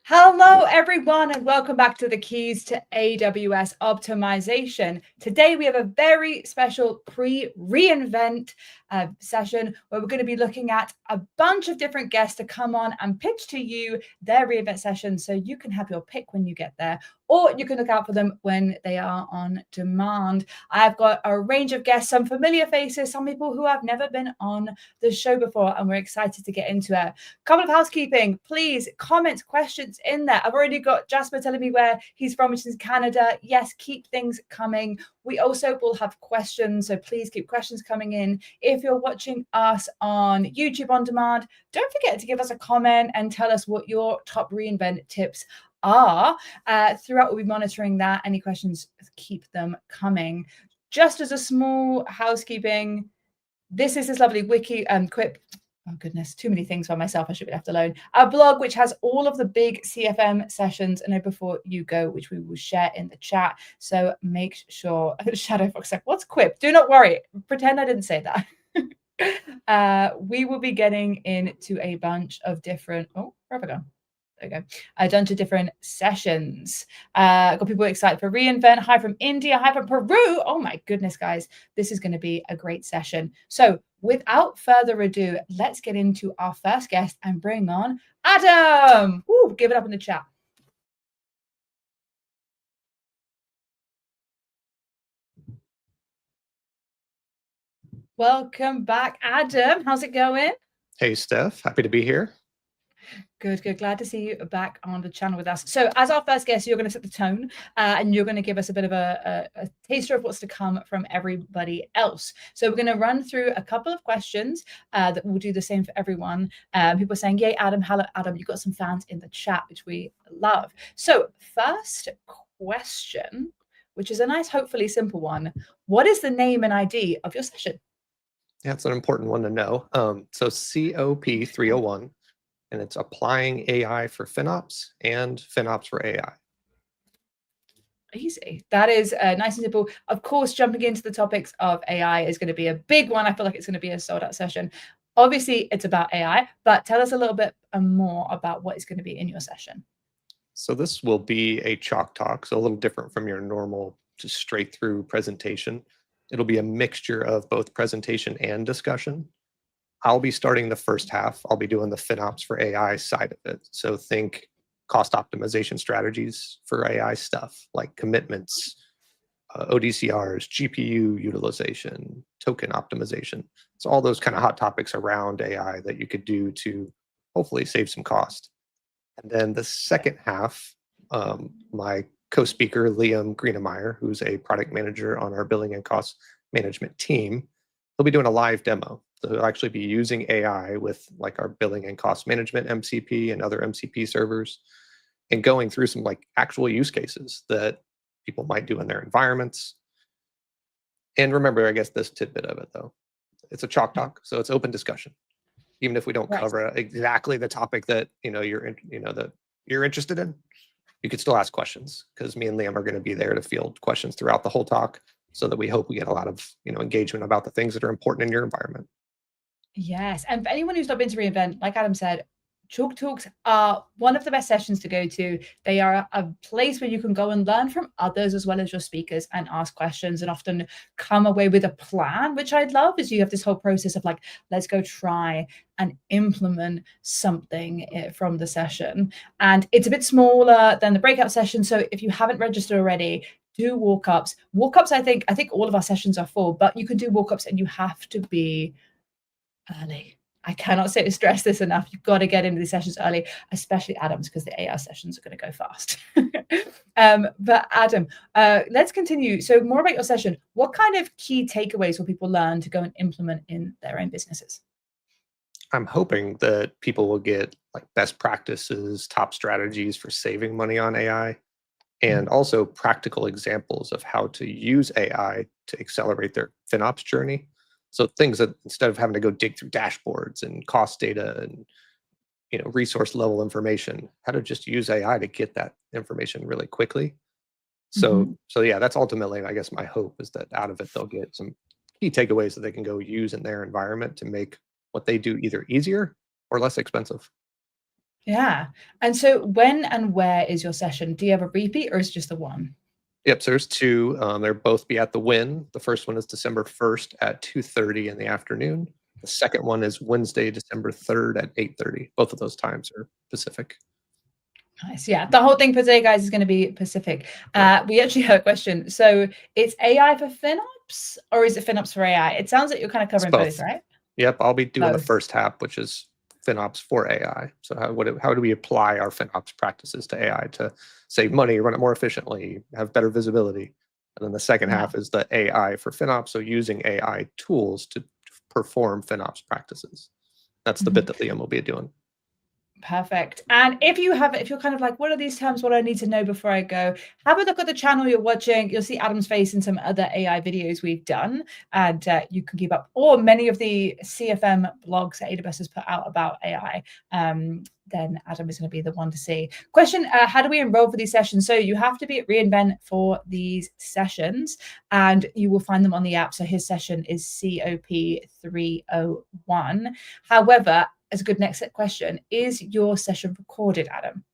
Hello, everyone, and welcome back to the Keys to AWS Optimization. Today, we have a very special pre-reInvent session where we're going to be looking at a bunch of different guests to come on and pitch to you their reInvent session so you can have your pick when you get there, or you can look out for them when they are on demand. I've got a range of guests, some familiar faces, some people who have never been on the show before, and we're excited to get into it. Couple of housekeeping, please comment questions in there. I've already got Jasper telling me where he's from, which is Canada. Yes, keep things coming. We also will have questions, so please keep questions coming in. If you're watching us on YouTube on demand, don't forget to give us a comment and tell us what your top reInvent tips are. Throughout, we'll be monitoring that. Any questions, keep them coming. Just as a small housekeeping, this is this lovely wiki quip. Oh goodness, too many things by myself. I should be left alone. Our blog, which has all of the big CFM sessions, and Before You Go, which we will share in the chat. So make sure, Shadow Fox said, what's quip? Do not worry. Pretend I didn't say that. We will be getting into a bunch of different, where have I gone? There we go. A bunch of different sessions. Got people excited for reInvent. Hi from India. Hi from Peru. Oh my goodness, guys. This is going to be a great session. So without further ado, let's get into our first guest and bring on Adam. Woo, give it up in the chat. Welcome back, Adam. How's it going? Hey, Steph. Happy to be here. Good. Glad to see you back on the channel with us. So as our first guest, you're going to set the tone and you're going to give us a bit of a taster of what's to come from everybody else. So we're going to run through a couple of questions that will do the same for everyone. People are saying, yay, Adam, hello, Adam. You've got some fans in the chat, which we love. So first question, which is a nice, hopefully simple one. What is the name and ID of your session? Yeah, it's an important one to know. So COP 301. And it's applying AI for FinOps and FinOps for AI. Easy. That is nice and simple. Of course, jumping into the topics of AI is going to be a big one. I feel like it's going to be a sold out session. Obviously, it's about AI, but tell us a little bit more about what is going to be in your session. So this will be a chalk talk, so a little different from your normal, just straight through presentation. It'll be a mixture of both presentation and discussion. I'll be starting the first half. I'll be doing the FinOps for AI side of it. So think cost optimization strategies for AI stuff like commitments, ODCRs, GPU utilization, token optimization. So all those kind of hot topics around AI that you could do to hopefully save some cost. And then the second half, my co-speaker, Liam Greenemeyer, who's a product manager on our billing and cost management team, he'll be doing a live demo. So he'll actually be using AI with like our billing and cost management MCP and other MCP servers and going through some like actual use cases that people might do in their environments. And remember, I guess this tidbit of it though, it's a chalk talk, so it's open discussion. Even if we don't cover exactly the topic that you're interested in, you could still ask questions because me and Liam are going to be there to field questions throughout the whole talk, so that we hope we get a lot of engagement about the things that are important in your environment. Yes, and for anyone who's not been to reInvent, like Adam said, Chalk Talks are one of the best sessions to go to. They are a place where you can go and learn from others as well as your speakers and ask questions and often come away with a plan, which I love, is you have this whole process of like, let's go try and implement something from the session. And it's a bit smaller than the breakout session. So if you haven't registered already, do walk-ups. Walk-ups, I think all of our sessions are full, but you can do walk-ups and you have to be early. I cannot stress this enough. You've got to get into these sessions early, especially Adam's, because the AI sessions are going to go fast. But Adam, let's continue. So more about your session. What kind of key takeaways will people learn to go and implement in their own businesses? I'm hoping that people will get like best practices, top strategies for saving money on AI, and also practical examples of how to use AI to accelerate their FinOps journey. So things that instead of having to go dig through dashboards and cost data and resource level information, how to just use AI to get that information really quickly. So yeah, that's ultimately, I guess, my hope is that out of it they'll get some key takeaways that they can go use in their environment to make what they do either easier or less expensive. Yeah. And so when and where is your session? Do you have a repeat or is it just the one? Yep, so there's two. They'll both be at the Win. The first one is December 1st at 2:30 in the afternoon. The second one is Wednesday, December 3rd at 8:30. Both of those times are Pacific. Nice. Yeah. The whole thing for today, guys, is going to be Pacific. We actually had a question. So it's AI for FinOps or is it FinOps for AI? It sounds like you're kind of covering both, right? Yep, I'll be doing the Both. first half, which is FinOps for AI. So how do we apply our FinOps practices to AI to save money, run it more efficiently, have better visibility? And then the second half is the AI for FinOps, so using AI tools to perform FinOps practices. That's the bit that Liam will be doing. Perfect. And if you're kind of like, what are these terms? What do I need to know before I go? Have a look at the channel you're watching. You'll see Adam's face in some other AI videos we've done, and you can keep up. Or many of the CFM blogs that AWS has put out about AI. Then Adam is going to be the one to see. Question, how do we enroll for these sessions? So you have to be at reInvent for these sessions, and you will find them on the app. So his session is COP301. However, as a good next question, is your session recorded, Adam?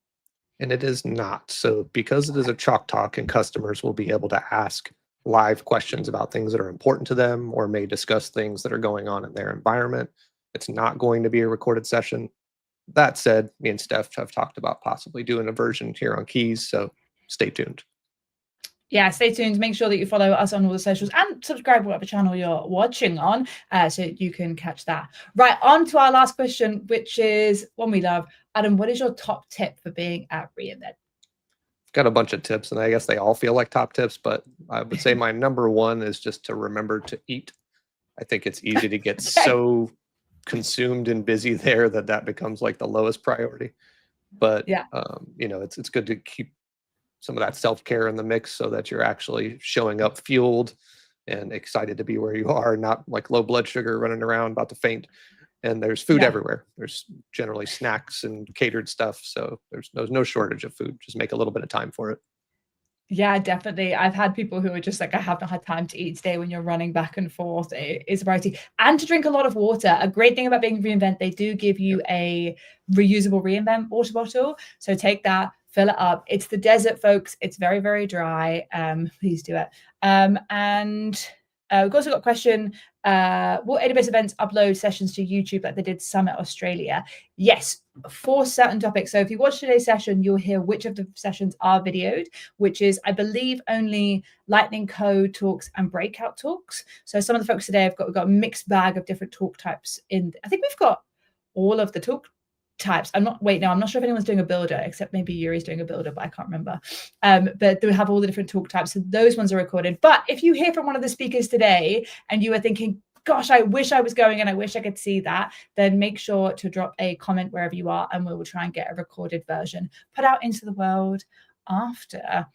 And it is not. So because it is a chalk talk and customers will be able to ask live questions about things that are important to them or may discuss things that are going on in their environment, it's not going to be a recorded session. That said, me and Steph have talked about possibly doing a version here on Keys, so stay tuned. Yeah, stay tuned. Make sure that you follow us on all the socials and subscribe to whatever channel you're watching on so you can catch that. Right, on to our last question, which is one we love. Adam, what is your top tip for being at reInvent? Got a bunch of tips, and I guess they all feel like top tips, but I would say my number one is just to remember to eat. I think it's easy to get so consumed and busy there that becomes like the lowest priority. But yeah, it's good to keep some of that self-care in the mix so that you're actually showing up fueled and excited to be where you are, not like low blood sugar running around about to faint. And there's food everywhere. There's generally snacks and catered stuff. So there's no shortage of food. Just make a little bit of time for it. Yeah, definitely. I've had people who are just like, I haven't had time to eat today. When you're running back and forth, it is a variety. And to drink a lot of water. A great thing about being reInvent, they do give you a reusable reInvent water bottle. So take that, fill it up. It's the desert, folks. It's very, very dry. Please do it. And we've also got a question. Will AWS events upload sessions to YouTube like they did Summit Australia? Yes, for certain topics. So if you watch today's session, you'll hear which of the sessions are videoed, which is, I believe, only Lightning Code talks and breakout talks. So some of the folks today have got a mixed bag of different talk types in. I think we've got all of the talk types. I'm not sure if anyone's doing a builder, except maybe Yuri's doing a builder, but I can't remember. But they have all the different talk types. So those ones are recorded. But if you hear from one of the speakers today and you are thinking, gosh, I wish I was going and I wish I could see that, then make sure to drop a comment wherever you are and we will try and get a recorded version put out into the world after.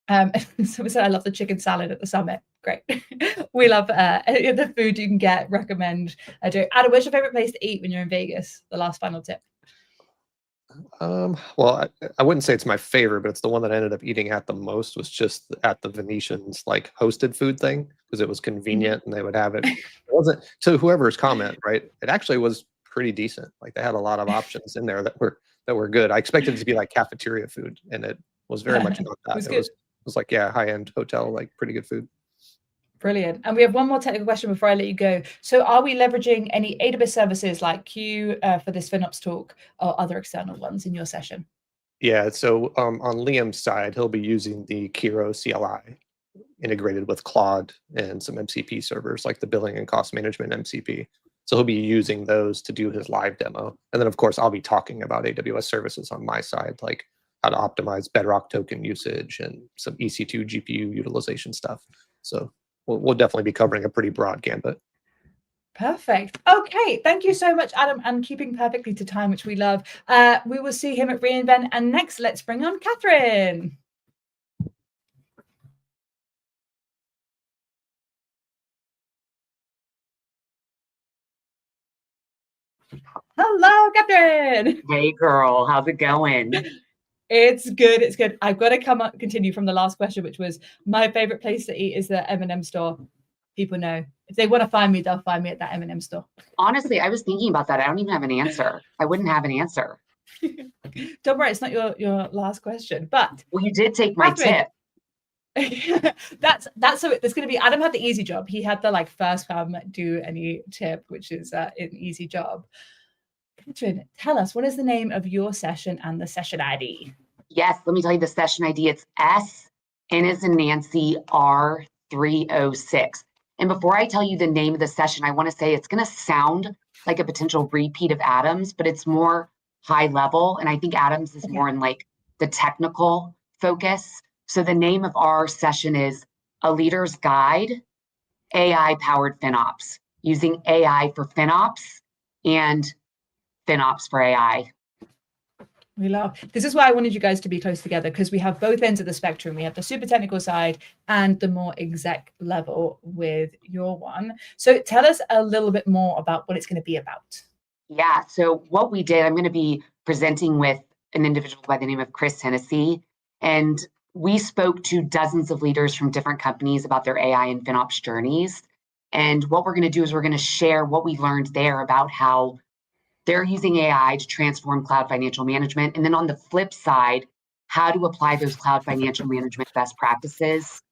Someone said, I love the chicken salad at the summit. Great. We love the food you can get, recommend. Adam, where's your favorite place to eat when you're in Vegas? The last final tip. Well, I wouldn't say it's my favorite, but it's the one that I ended up eating at the most was just at the Venetian's like hosted food thing because it was convenient and they would have it. It wasn't to whoever's comment, right? It actually was pretty decent. Like they had a lot of options in there that were good. I expected it to be like cafeteria food, and it was very much not that. It was like, yeah, high-end hotel, like pretty good food. Brilliant. And we have one more technical question before I let you go. So are we leveraging any AWS services like Q for this FinOps talk or other external ones in your session? Yeah, so on Liam's side, he'll be using the Kiro CLI integrated with Claude and some MCP servers like the billing and cost management MCP. So he'll be using those to do his live demo. And then, of course, I'll be talking about AWS services on my side, like how to optimize Bedrock token usage and some EC2 GPU utilization stuff. So we'll definitely be covering a pretty broad gambit. Perfect. Okay. Thank you so much, Adam, and keeping perfectly to time, which we love. We will see him at reInvent. And next, let's bring on Katherine. Hello, Katherine. Hey, girl. How's it going? It's good. It's good. I've got to continue from the last question, which was my favorite place to eat is the M&M store. People know if they want to find me, they'll find me at that M&M store. Honestly, I was thinking about that. I don't even have an answer. I wouldn't have an answer. Don't worry, it's not your last question, but Well, you did take my Katherine, tip. that's so there's going to be Adam had the easy job. He had the like first come do any tip, which is an easy job. Katherine, tell us, what is the name of your session and the session ID? Yes, let me tell you the session ID. It's S, N as in Nancy, R306. And before I tell you the name of the session, I want to say it's going to sound like a potential repeat of Adam's, but it's more high level. And I think Adam's is more in like the technical focus. So the name of our session is A Leader's Guide, AI Powered FinOps, using AI for FinOps and FinOps for AI. We love this. Is why I wanted you guys to be close together, because we have both ends of the spectrum. We have the super technical side and the more exec level with your one. So tell us a little bit more about what it's going to be about. Yeah, so what we did, I'm going to be presenting with an individual by the name of Chris Hennessy, and we spoke to dozens of leaders from different companies about their AI and FinOps journeys. And what we're going to do is we're going to share what we learned there about how they're using AI to transform cloud financial management. And then on the flip side, how to apply those cloud financial management best practices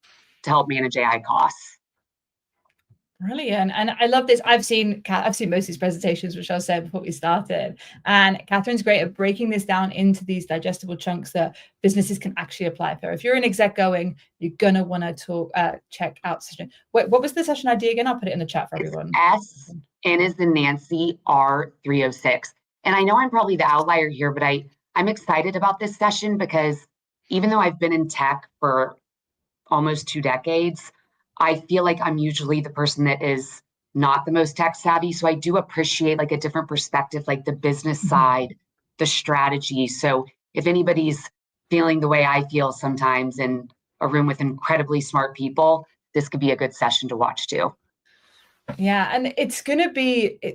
to help manage AI costs. Brilliant. And I love this. I've seen most of these presentations, which I said before we started. And Katherine's great at breaking this down into these digestible chunks that businesses can actually apply for. If you're an exec going, you're going to want to talk, check out session. Wait, what was the session ID again? I'll put it in the chat for everyone. S, N is the Nancy, R306. And I know I'm probably the outlier here, but I'm excited about this session because even though I've been in tech for almost 2 decades, I feel like I'm usually the person that is not the most tech savvy. So I do appreciate like a different perspective, like the business side, the strategy. So if anybody's feeling the way I feel sometimes in a room with incredibly smart people, this could be a good session to watch too. Yeah, and it's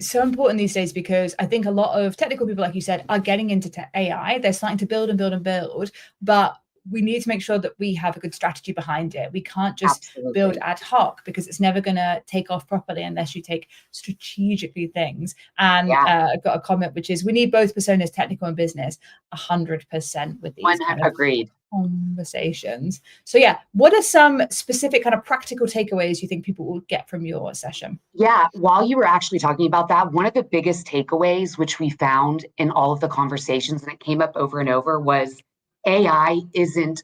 so important these days, because I think a lot of technical people, like you said, are getting into AI. They're starting to build and build and build, but we need to make sure that we have a good strategy behind it. We can't just build ad hoc, because it's never going to take off properly unless you take strategically things. And I've got a comment, which is we need both personas, technical and business, 100% with these kind of agreed conversations. So yeah, what are some specific kind of practical takeaways you think people will get from your session? Yeah, while you were actually talking about that, one of the biggest takeaways, which we found in all of the conversations, and it came up over and over, was AI isn't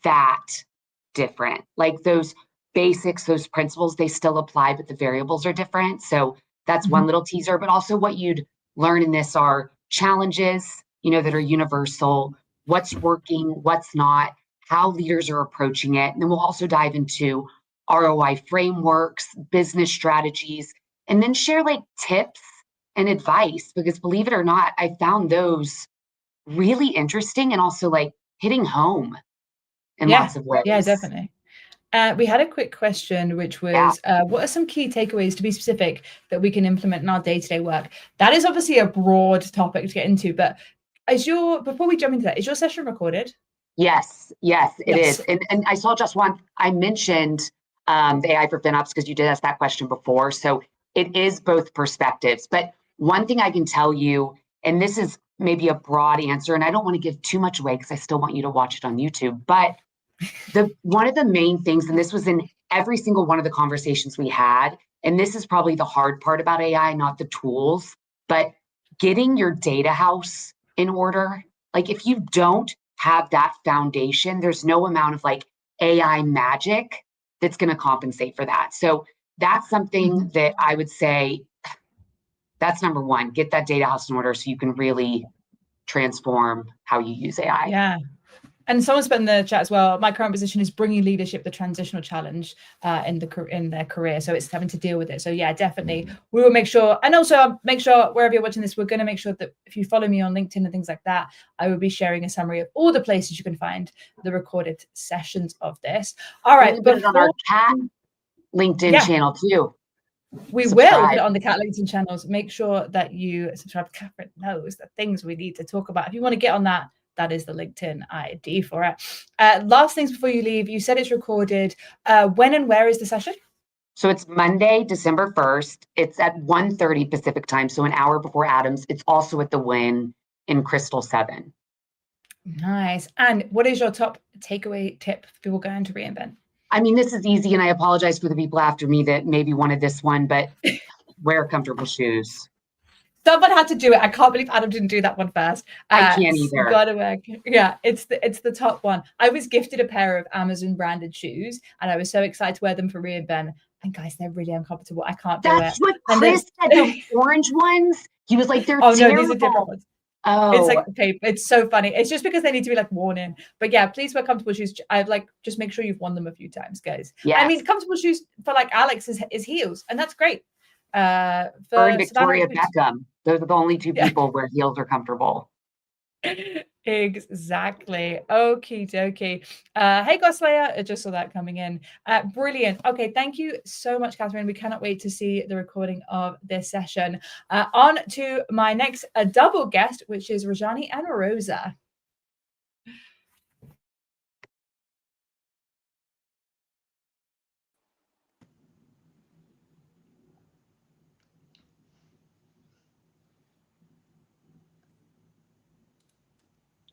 that different. Like those basics, those principles, they still apply, but the variables are different. So that's one little teaser, but also what you'd learn in this are challenges, that are universal, what's working, what's not, how leaders are approaching it. And then we'll also dive into ROI frameworks, business strategies, and then share like tips and advice, because believe it or not, I found those really interesting and also like hitting home in lots of ways. Yeah, definitely. We had a quick question, which was, what are some key takeaways, to be specific, that we can implement in our day-to-day work? That is obviously a broad topic to get into, but before we jump into that, is your session recorded? Yes, it is. And I saw just one, I mentioned the AI for FinOps because you did ask that question before. So it is both perspectives. But one thing I can tell you, and this is maybe a broad answer, and I don't want to give too much away because I still want you to watch it on YouTube, but one of the main things, and this was in every single one of the conversations we had, and this is probably the hard part about AI, not the tools, but getting your data house in order. Like if you don't have that foundation, there's no amount of like AI magic that's going to compensate for that. So that's something that I would say, that's number one, get that data house in order so you can really transform how you use AI. Yeah. And someone's put in the chat as well, my current position is bringing leadership the transitional challenge in their career. So it's having to deal with it. So yeah, definitely. We will make sure, and also make sure wherever you're watching this, we're going to make sure that if you follow me on LinkedIn and things like that, I will be sharing a summary of all the places you can find the recorded sessions of this. All right. Put it on our cat LinkedIn channel too. We will put it on the cat LinkedIn channels. Make sure that you subscribe. Katherine knows the things we need to talk about. If you want to get on that, that is the LinkedIn ID for it. Last things before you leave, you said it's recorded. When and where is the session? So it's Monday, December 1st. It's at 1:30 Pacific time, so an hour before Adams. It's also at the Wynn in Crystal 7. Nice. And what is your top takeaway tip for people going to reInvent? I mean, this is easy, and I apologize for the people after me that maybe wanted this one, but wear comfortable shoes. Someone had to do it. I can't believe Adam didn't do that one first. I can't either. Gotta work. Yeah, it's the top one. I was gifted a pair of Amazon branded shoes, and I was so excited to wear them for reInvent. And guys, they're really uncomfortable. I can't do it. That's what Chris said. Those orange ones. He was like, they're terrible. No, these are different ones. Oh, it's like paper. It's so funny. It's just because they need to be like worn in. But yeah, please wear comfortable shoes. I'd like just make sure you've worn them a few times, guys. Yes. I mean, comfortable shoes for like Alex is heels, and that's great. For Victoria Beckham, those are the only two people where heels are comfortable. Exactly. Okie dokie. Hey, Gosleya, I just saw that coming in. Brilliant. Okay, thank you so much, Katherine. We cannot wait to see the recording of this session. On to my next double guest, which is Rajani and Rosa.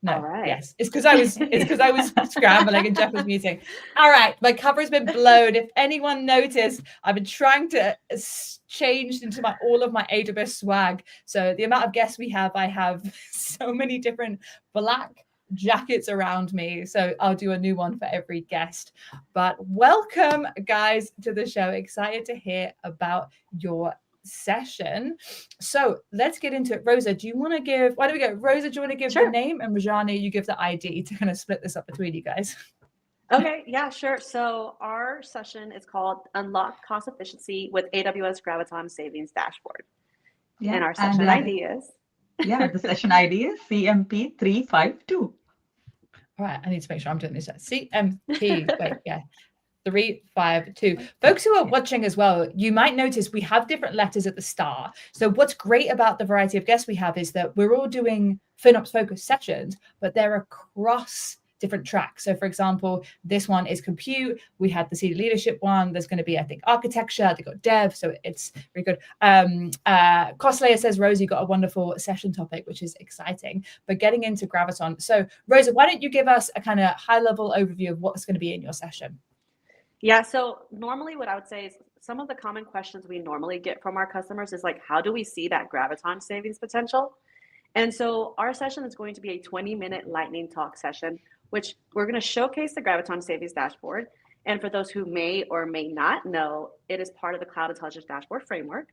No, right. Yes, it's because I was scrambling and Jeff was muting. All right, my cover's been blown. If anyone noticed, I've been trying to change into all of my AWS swag. So the amount of guests we have, I have so many different black jackets around me. So I'll do a new one for every guest. But welcome, guys, to the show. Excited to hear about your session. So let's get into it. Rosa, do you want to give, why don't we go? Rosa, do you want to give the name, and Rajani, you give the ID to kind of split this up between you guys? Okay, yeah, sure. So our session is called Unlock Cost Efficiency with AWS Graviton Savings Dashboard. Yeah, and our session ID is? Yeah, the session ID is CMP352. All right, I need to make sure I'm doing this. CMP, wait, yeah. 352. Folks who are watching as well, you might notice we have different letters at the start. So what's great about the variety of guests we have is that we're all doing FinOps focused sessions, but they're across different tracks. So for example, this one is compute. We had the senior leadership one. There's going to be, I think, architecture. They got dev. So it's very good. Costlayer says, Rosa, you got a wonderful session topic, which is exciting. But getting into Graviton. So Rosa, why don't you give us a kind of high level overview of what's going to be in your session? Yeah, so normally what I would say is some of the common questions we normally get from our customers is like, how do we see that Graviton savings potential? And so our session is going to be a 20-minute lightning talk session, which we're going to showcase the Graviton savings dashboard. And for those who may or may not know, it is part of the Cloud Intelligence Dashboard framework.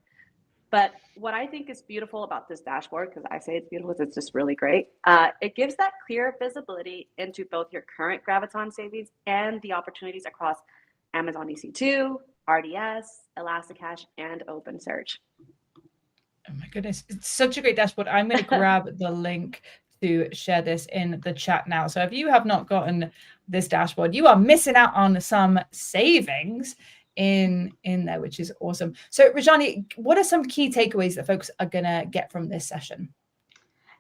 But what I think is beautiful about this dashboard, because I say it's beautiful, it's just really great. It gives that clear visibility into both your current Graviton savings and the opportunities across Amazon EC2, RDS, Elasticache, and OpenSearch. Oh my goodness, it's such a great dashboard. I'm going to grab the link to share this in the chat now. So if you have not gotten this dashboard, you are missing out on some savings in there, which is awesome. So Rajani, what are some key takeaways that folks are going to get from this session?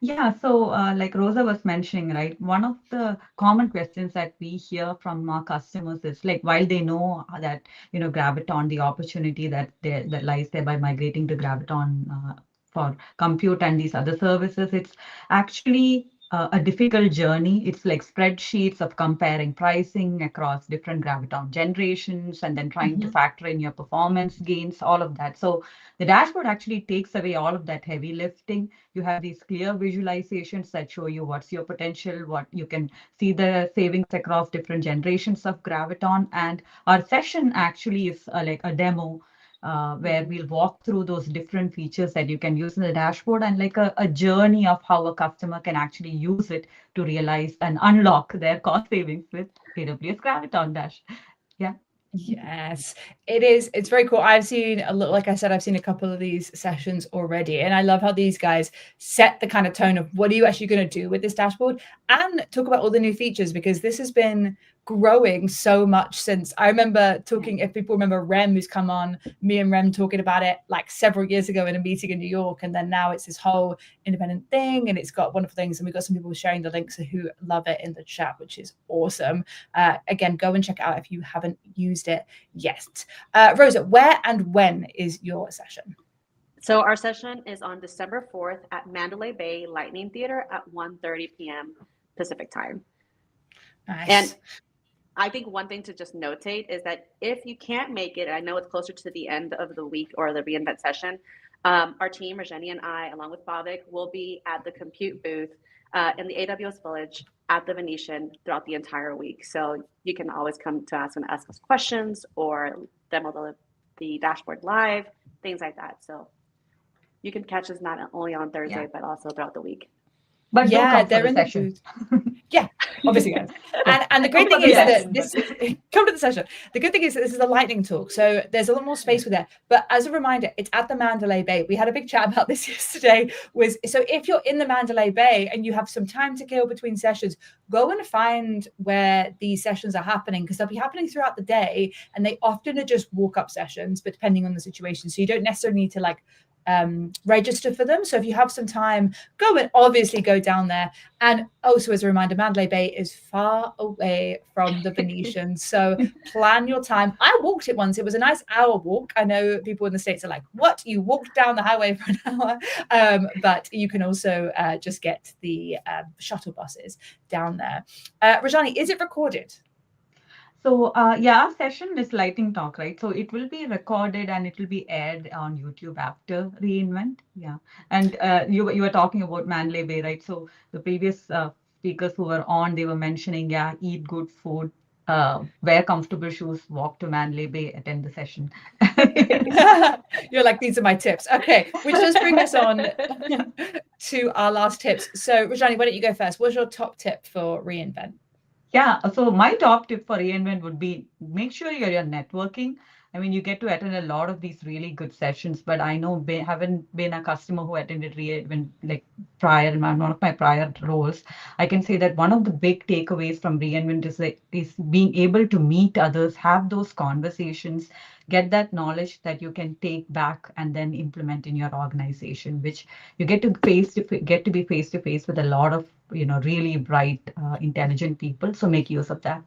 Yeah, so like Rosa was mentioning, right, one of the common questions that we hear from our customers is like, while they know that, Graviton, the opportunity that lies there by migrating to Graviton for compute and these other services, it's actually a difficult journey. It's like spreadsheets of comparing pricing across different Graviton generations and then trying to factor in your performance gains, all of that. So the dashboard actually takes away all of that heavy lifting. You have these clear visualizations that show you what's your potential, what you can see the savings across different generations of Graviton. And our session actually is like a demo where we'll walk through those different features that you can use in the dashboard and like a journey of how a customer can actually use it to realize and unlock their cost savings with AWS Graviton Dash. Yeah. Yes, it is. It's very cool. I've seen a little, like I said, I've seen a couple of these sessions already, and I love how these guys set the kind of tone of what are you actually going to do with this dashboard and talk about all the new features, because this has been growing so much since I remember talking, if people remember Rem, who's come on, me and Rem talking about it like several years ago in a meeting in New York. And then now it's this whole independent thing and it's got wonderful things. And we've got some people sharing the links who love it in the chat, which is awesome. Again, go and check it out if you haven't used it yet. Rosa, where and when is your session? So our session is on December 4th at Mandalay Bay Lightning Theater at 1:30 p.m. Pacific time. Nice. And I think one thing to just notate is that if you can't make it, I know it's closer to the end of the week or the reInvent session, our team, Rajani and I, along with Bhavik, will be at the compute booth in the AWS Village at the Venetian throughout the entire week. So you can always come to us and ask us questions or demo the dashboard live, things like that. So you can catch us not only on Thursday, but also throughout the week. But do Yeah, come for they're the in the session. booth. Yeah, obviously, guys. And the great thing is Yes. that this come to the session. The good thing is that this is a lightning talk, so there's a lot more space with that. But as a reminder, it's at the Mandalay Bay. We had a big chat about this yesterday. So if you're in the Mandalay Bay and you have some time to kill between sessions, go and find where these sessions are happening, because they'll be happening throughout the day, and they often are just walk-up sessions, but depending on the situation. So you don't necessarily need to register for them. So if you have some time, go down there. And also, as a reminder, Mandalay Bay is far away from the Venetian, so plan your time. I walked it once. It was a nice hour walk. I know people in the States are like, what, you walked down the highway for an hour? But you can also just get the shuttle buses down there. Rajani, is it recorded? So yeah, our session is lightning talk, right? So it will be recorded and it will be aired on YouTube after reInvent. Yeah. And you were talking about Mandalay Bay, right? So the previous speakers who were on, they were mentioning, yeah, eat good food, wear comfortable shoes, walk to Mandalay Bay, attend the session. You're like, these are my tips. Okay, which does bring us on to our last tips. So Rajani, why don't you go first? What's your top tip for reInvent? Yeah, so my top tip for reInvent would be make sure you're networking. I mean, you get to attend a lot of these really good sessions, but I know haven't been a customer who attended reInvent like prior in one of my prior roles. I can say that one of the big takeaways from reInvent is being able to meet others, have those conversations, get that knowledge that you can take back and then implement in your organization, which you get to be face to face with a lot of really bright, intelligent people. So make use of that.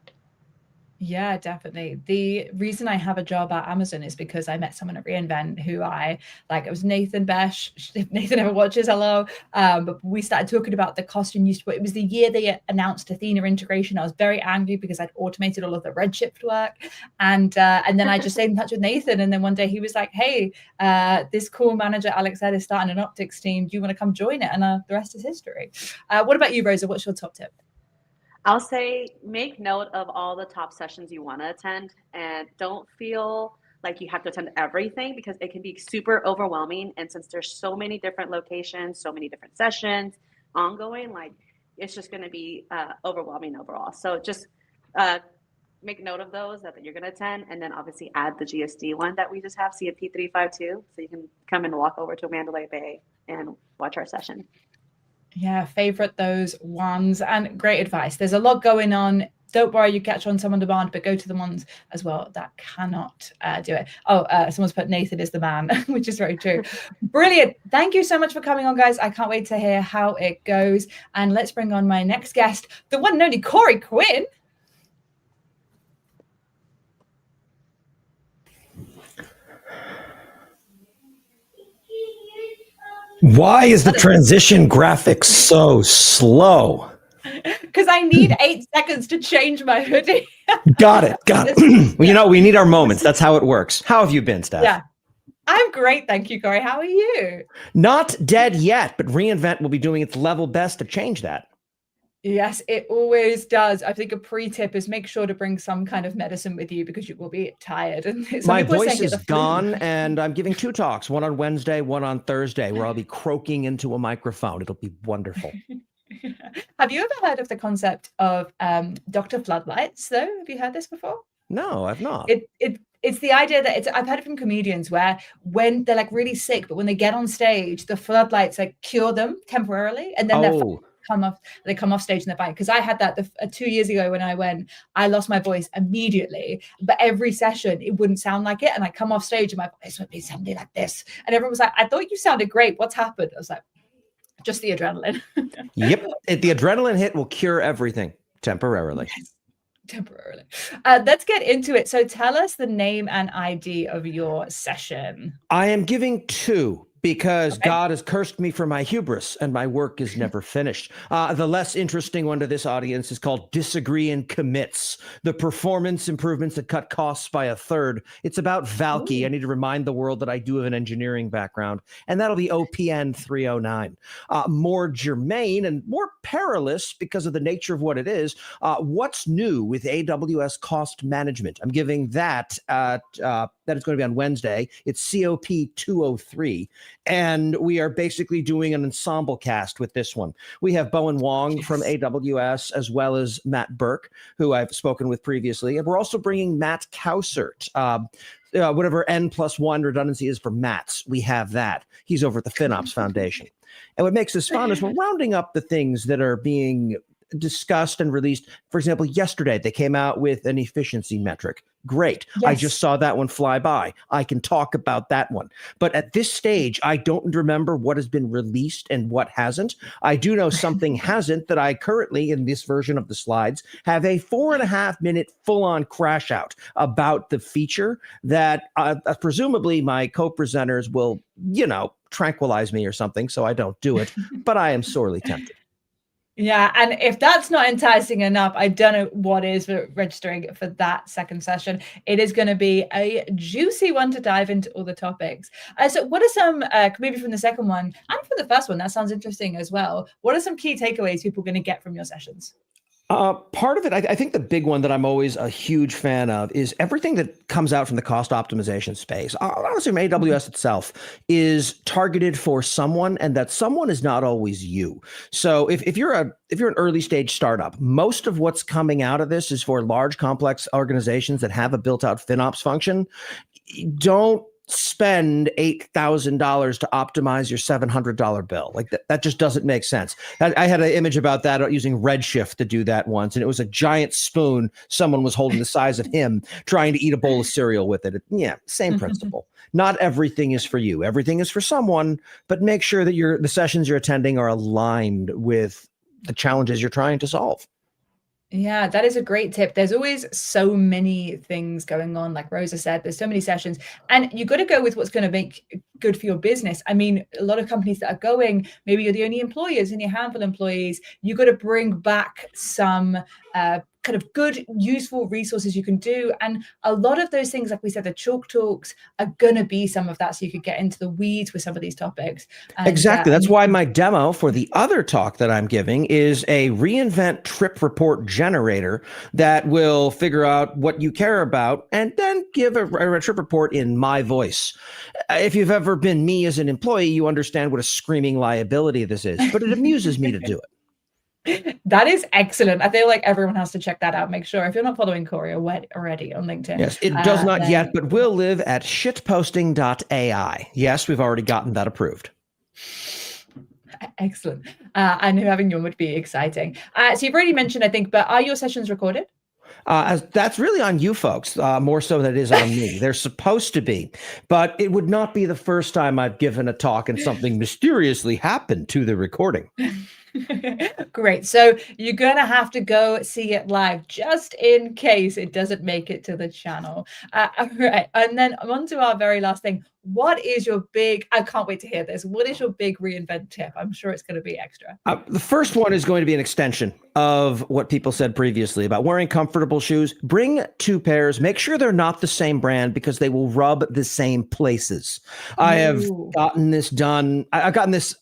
Yeah, definitely. The reason I have a job at Amazon is because I met someone at reInvent who I like. It was Nathan Besh. If Nathan ever watches, hello. But we started talking about the costume use. It was the year they announced Athena integration. I was very angry because I'd automated all of the Redshift work, and then I just stayed in touch with Nathan. And then one day he was like, "Hey, this cool manager Alex Ed is starting an optics team. Do you want to come join it?" And the rest is history. What about you, Rosa? What's your top tip? I'll say make note of all the top sessions you want to attend, and don't feel like you have to attend everything because it can be super overwhelming. And since there's so many different locations, so many different sessions ongoing, like it's just going to be overwhelming overall. So just make note of those that you're going to attend, and then obviously add the GSD one that we just have, CMP 352, so you can come and walk over to Mandalay Bay and watch our session. Yeah, favorite those ones, and great advice. There's a lot going on. Don't worry, you catch on some on demand, but go to the ones as well that cannot do it. Someone's put Nathan is the man, which is very true. Brilliant. Thank you so much for coming on, guys. I can't wait to hear how it goes. And let's bring on my next guest, the one and only Corey Quinn. Why is the transition graphic so slow? Because I need 8 seconds to change my hoodie. Got it. Well, we need our moments. That's how it works. How have you been, Steph? Yeah, I'm great. Thank you, Corey. How are you? Not dead yet, but reInvent will be doing its level best to change that. Yes, it always does. I think a pre-tip is make sure to bring some kind of medicine with you because you will be tired. And my voice is gone, and I'm giving 2 talks, one on Wednesday, one on Thursday, where I'll be croaking into a microphone. It'll be wonderful. Have you ever heard of the concept of Dr. Floodlights, though? Have you heard this before? No, I've not. It's the idea that I've heard it from comedians where when they're like really sick, but when they get on stage, the floodlights like cure them temporarily, and then they come off stage and they're fine. Because I had that 2 years ago when I lost my voice immediately, but every session it wouldn't sound like it, and I come off stage and my voice would be sounding like this, and everyone was like, "I thought you sounded great. What's happened?" I was like, "Just the adrenaline." Yep, the adrenaline hit will cure everything temporarily. Yes. Temporarily. Let's get into it. So tell us the name and ID of your session. I am giving 2 Because God has cursed me for my hubris and my work is never finished. The less interesting one to this audience is called Disagree and Commits, the performance improvements that cut costs by 1/3. It's about Valky. I need to remind the world that I do have an engineering background, and that'll be OPN 309. More germane and more perilous because of the nature of what it is. What's new with AWS cost management? I'm giving that that is going to be on Wednesday. It's COP 203. And we are basically doing an ensemble cast with this one. We have Bowen Wong from AWS, as well as Matt Burke, who I've spoken with previously. And we're also bringing Matt Kausert. Whatever N+1 redundancy is for Matt's, we have that. He's over at the FinOps Foundation. And what makes this fun is we're rounding up the things that are being discussed and released. For example, yesterday they came out with an efficiency metric. Great. Yes. I just saw that one fly by. I can talk about that one. But at this stage, I don't remember what has been released and what hasn't. I do know something hasn't, that I currently, in this version of the slides, have a 4.5-minute full-on crash out about the feature that presumably my co-presenters will, tranquilize me or something, so I don't do it. But I am sorely tempted. Yeah, and if that's not enticing enough, I don't know what is for registering for that second session. It is going to be a juicy one to dive into all the topics. So what are some, maybe from the second one and from the first one, that sounds interesting as well. What are some key takeaways people are going to get from your sessions? Part of it, I think the big one that I'm always a huge fan of is everything that comes out from the cost optimization space. Honestly, AWS itself is targeted for someone, and that someone is not always you. So if you're an early stage startup, most of what's coming out of this is for large, complex organizations that have a built out FinOps function. Don't spend $8,000 to optimize your $700 bill. Like that just doesn't make sense. I had an image about that using Redshift to do that once, and it was a giant spoon someone was holding the size of him trying to eat a bowl of cereal with it. Yeah, same principle. Not everything is for you. Everything is for someone, but make sure that the sessions you're attending are aligned with the challenges you're trying to solve. Yeah, that is a great tip. There's always so many things going on. Like Rosa said, there's so many sessions, and you got to go with what's going to make good for your business. I mean, a lot of companies that are going, maybe you're the only employers and your handful of employees, you got to bring back some kind of good, useful resources you can do. And a lot of those things, like we said, the chalk talks are going to be some of that. So you could get into the weeds with some of these topics. And, exactly. That's why my demo for the other talk that I'm giving is a reInvent trip report generator that will figure out what you care about and then give a trip report in my voice. If you've ever been me as an employee, you understand what a screaming liability this is, but it amuses me to do it. That is excellent. I feel like everyone has to check that out. Make sure if you're not following Corey already on LinkedIn. Yes, it does not yet, but will live at shitposting.ai. Yes, we've already gotten that approved. Excellent. And having you would be exciting. So you've already mentioned, I think, but are your sessions recorded? That's really on you folks, more so than it is on me. They're supposed to be, but it would not be the first time I've given a talk and something mysteriously happened to the recording. Great. So you're going to have to go see it live just in case it doesn't make it to the channel. All right. And then on to our very last thing. What is your big, I can't wait to hear this. What is your big reInvent tip? I'm sure it's going to be extra. The first one is going to be an extension of what people said previously about wearing comfortable shoes. Bring 2 pairs. Make sure they're not the same brand because they will rub the same places. I have gotten this done. I've gotten this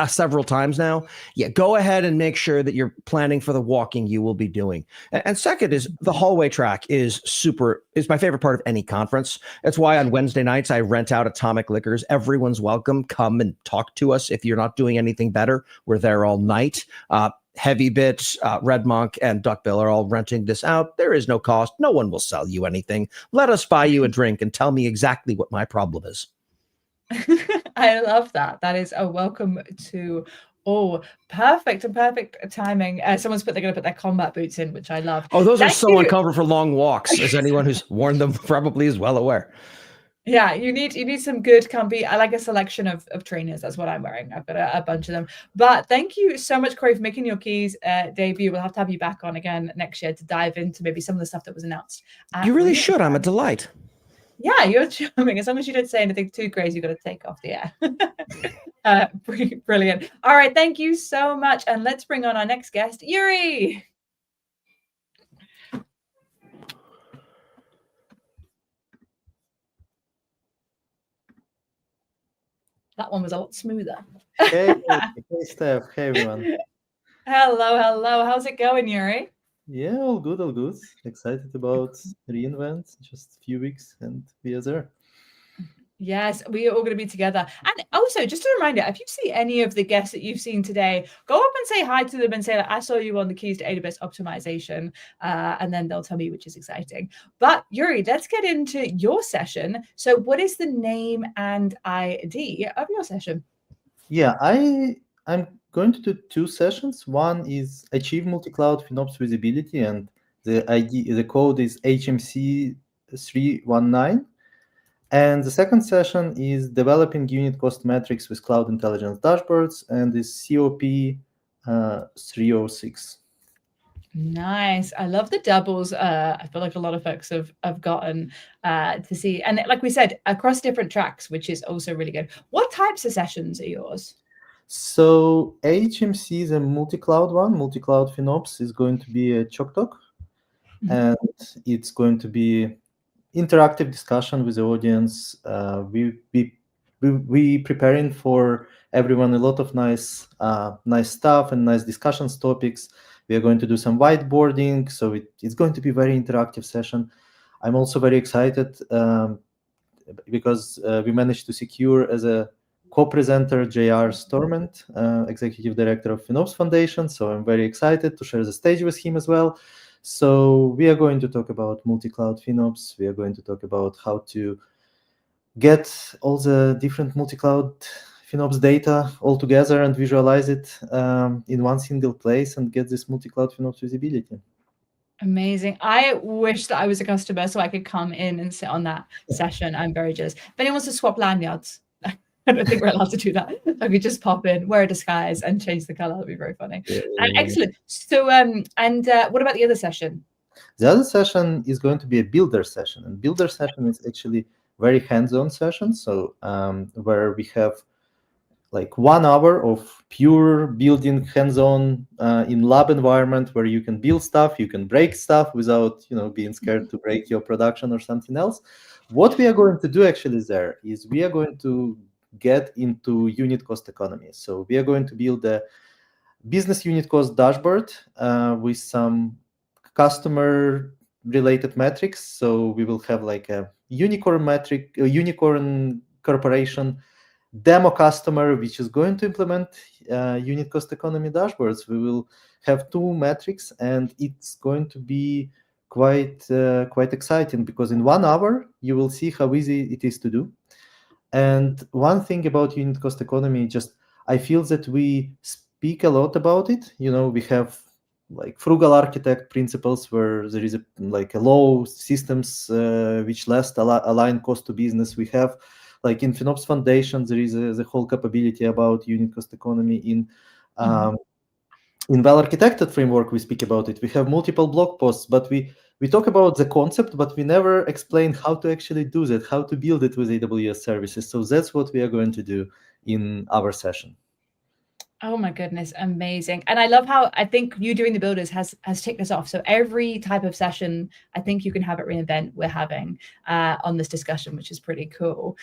several times now. Yeah, go ahead and make sure that you're planning for the walking you will be doing. And second is the hallway track is my favorite part of any conference. That's why on Wednesday nights, I rent out Atomic Liquors. Everyone's welcome. Come and talk to us. If you're not doing anything better, we're there all night. Heavy Bit, Red Monk, and Duckbill are all renting this out. There is no cost. No one will sell you anything. Let us buy you a drink and tell me exactly what my problem is. I love that. That is a welcome to all. Perfect and perfect timing. Someone's they're going to put their combat boots in, which I love. Oh, those are so uncomfortable for long walks, as anyone who's worn them probably is well aware. Yeah, you need some good comfy. I like a selection of trainers. That's what I'm wearing. I've got a bunch of them. But thank you so much, Corey, for making your keys debut. We'll have to have you back on again next year to dive into maybe some of the stuff that was announced. You really should. I'm a delight. Yeah, you're charming. As long as you don't say anything too crazy, you've got to take off the air. Brilliant. All right, thank you so much. And let's bring on our next guest, Yuriy. That one was a lot smoother. Hey, hey, Steph. Hey, everyone. Hello. How's it going, Yuriy? Yeah, all good, all good. Excited about reInvent. Just a few weeks and we are there. Yes, we are all going to be together. And also, just a reminder, if you see any of the guests that you've seen today, go up and say hi to them and say, like, I saw you on the Keys to AWS Optimization, and then they'll tell me, which is exciting. But Yuriy, let's get into your session. So what is the name and ID of your session? Yeah, I'm going to do two sessions. One is Achieve Multicloud FinOps Visibility, and the code is HMC 319. And the second session is Developing Unit Cost Metrics with Cloud Intelligence Dashboards, and is COP 306. Nice. I love the doubles. I feel like a lot of folks have gotten to see. And like we said, across different tracks, which is also really good. What types of sessions are yours? So HMC is a multi-cloud one. Multi-cloud FinOps is going to be a chalk talk. And it's going to be interactive discussion with the audience. We preparing for everyone a lot of nice stuff and nice discussions topics. We are going to do some whiteboarding, so it's going to be a very interactive session. I'm also very excited because we managed to secure as a co-presenter J.R. Storment, Executive Director of FinOps Foundation. So I'm very excited to share the stage with him as well. So we are going to talk about multi-cloud FinOps. We are going to talk about how to get all the different multi-cloud FinOps data all together and visualize it in one single place and get this multi-cloud FinOps visibility. Amazing. I wish that I was a customer so I could come in and sit on that session. I'm very jealous. If anyone wants to swap lanyards, I don't think we're allowed to do that. I could just pop in, wear a disguise, and change the color. That'd be very funny. Excellent. So, what about the other session? The other session is going to be a builder session, and builder session is actually very hands-on session. So, where we have like 1 hour of pure building hands-on in lab environment where you can build stuff, you can break stuff without being scared to break your production or something else. What we are going to do actually there is we are going to get into unit cost economy. So we are going to build a business unit cost dashboard with some customer related metrics. So we will have like a unicorn metric, a unicorn corporation demo customer, which is going to implement unit cost economy dashboards. We will have 2 metrics, and it's going to be quite exciting because in 1 hour you will see how easy it is to do. And one thing about unit cost economy, just I feel that we speak a lot about it. We have like frugal architect principles where there is a low systems which less align cost to business. We have like in FinOps Foundation, there is the whole capability about unit cost economy in well-architected framework. We speak about it. We have multiple blog posts, but we talk about the concept, but we never explain how to actually do that, how to build it with AWS services. So that's what we are going to do in our session. Oh my goodness, amazing. And I love how I think you doing the builders has ticked us off. So every type of session, I think you can have at reInvent we're having on this discussion, which is pretty cool.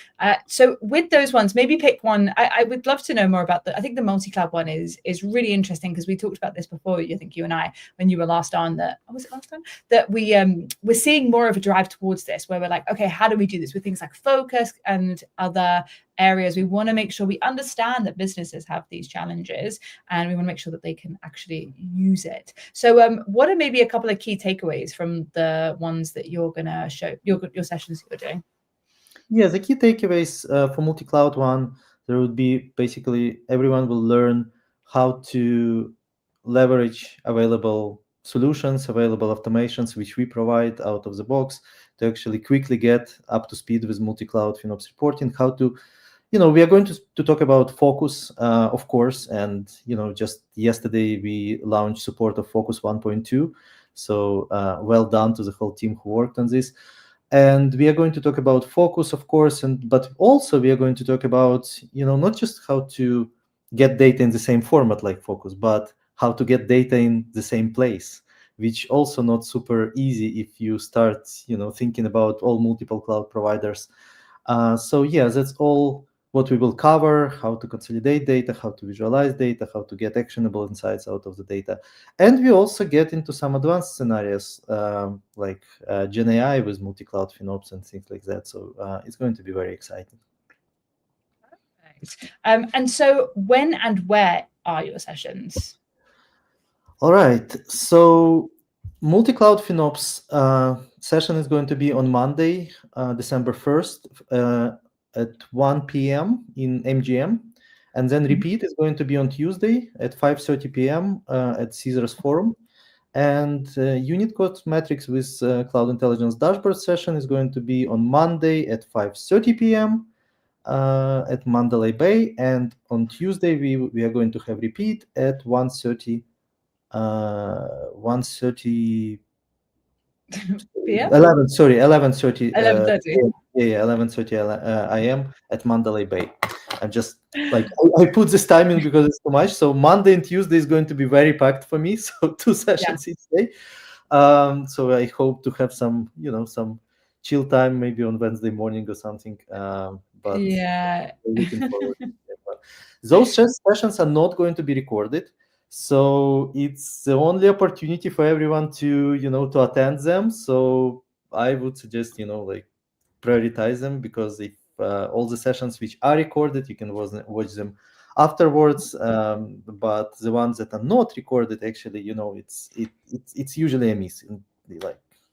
So with those ones, maybe pick one. I would love to know more about I think the multi-cloud one is really interesting because we talked about this before, I think you and I, when you were last on, was it last time? That we're seeing more of a drive towards this where we're like, okay, how do we do this with things like focus and other areas? We want to make sure we understand that businesses have these challenges and we want to make sure that they can actually use it. So what are maybe a couple of key takeaways from the ones that you're going to show, your sessions that you're doing? Yeah, the key takeaways for multi-cloud one, there would be basically everyone will learn how to leverage available solutions, available automations, which we provide out of the box to actually quickly get up to speed with multi-cloud FinOps reporting, how to we are going to talk about Focus, of course, and just yesterday we launched support of Focus 1.2. So well done to the whole team who worked on this. And we are going to talk about focus, of course, but also we are going to talk about, not just how to get data in the same format like focus, but how to get data in the same place, which also not super easy if you start, thinking about all multiple cloud providers. So yeah, that's all what we will cover: how to consolidate data, how to visualize data, how to get actionable insights out of the data. And we also get into some advanced scenarios like Gen AI with multi-cloud FinOps and things like that. So it's going to be very exciting. And so when and where are your sessions? All right. So multi-cloud FinOps session is going to be on Monday, December 1st at 1 p.m. in MGM. And then repeat is going to be on Tuesday at 5:30 p.m. At Caesars Forum. And unit cost metrics with Cloud Intelligence Dashboard session is going to be on Monday at 5:30 p.m. At Mandalay Bay. And on Tuesday, we are going to have repeat at 1:30 PM? 11:30 11:30. 11:30 a.m. at Mandalay Bay. I'm just like, I put this timing because it's too much. So Monday and Tuesday is going to be very packed for me. So 2 sessions each day. So I hope to have some, some chill time maybe on Wednesday morning or something. But yeah, looking forward to that. Those sessions are not going to be recorded. So it's the only opportunity for everyone to, to attend them. So I would suggest, prioritize them, because if all the sessions which are recorded, you can watch them afterwards. But the ones that are not recorded, actually, it's usually a miss.